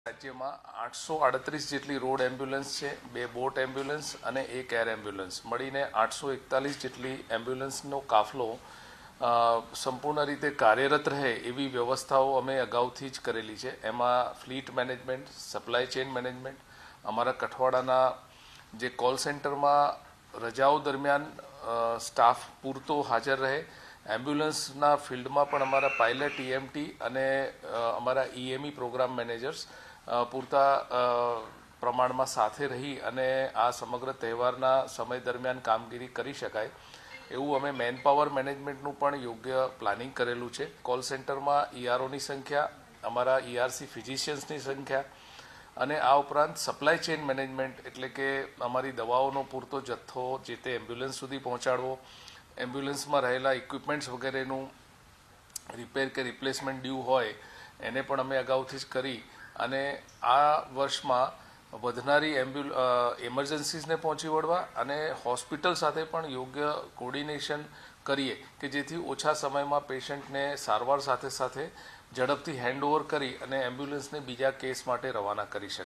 રાજ્યમાં 838 જેટલી road ambulance છે, 2 બોટ એમ્બ્યુલન્સ અને 1 એર એમ્બ્યુલન્સ મળીને 841 જેટલી એમ્બ્યુલન્સનો કાફલો સંપૂર્ણ રીતે કાર્યરત રહે એવી વ્યવસ્થાઓ અમે અગાઉથી જ કરેલી છે. એમાં fleet management, supply chain management, અમારા કઠવાડાના જે કોલ સેન્ટરમાં રજાઓ દરમિયાન સ્ટાફ પૂરતો હાજર રહે, એમ્બ્યુલન્સના ફિલ્ડમાં પણ અમારા પાયલટ EMT અને અમારા EME પ્રોગ્રામ મેનેજર્સ પૂરતા પ્રમાણમાં સાથે રહી અને આ સમગ્ર તહેવારના સમય દરમિયાન કામગીરી કરી શકાય એવું અમે મેનપાવર મેનેજમેન્ટનું પણ યોગ્ય પ્લાનિંગ કરેલું છે. કોલ સેન્ટરમાં EROની સંખ્યા, અમારા ERC ફિઝિશિયન્સની સંખ્યા અને આ ઉપરાંત સપ્લાય ચેઇન મેનેજમેન્ટ એટલે કે અમારી દવાઓનો પૂરતો જથ્થો જે તે એમ્બ્યુલન્સ સુધી પહોંચાડવો, એમ્બ્યુલન્સમાં રહેલા ઇક્વિપમેન્ટ્સ વગેરેનું રિપેર કે રિપ્લેસમેન્ટ ડ્યુ હોય એને પણ અમે અગાઉથી જ કરી અને આ વર્ષમાં વધનારી એમરજન્સીસને પહોંચી વળવા અને હોસ્પિટલ સાથે પણ યોગ્ય કોર્ડિનેશન કરીએ કે જેથી ઓછા સમયમાં પેશન્ટને સારવાર સાથે સાથે ઝડપથી હેન્ડઓવર કરી અને એમ્બ્યુલન્સને બીજા કેસ માટે રવાના કરી શકાય.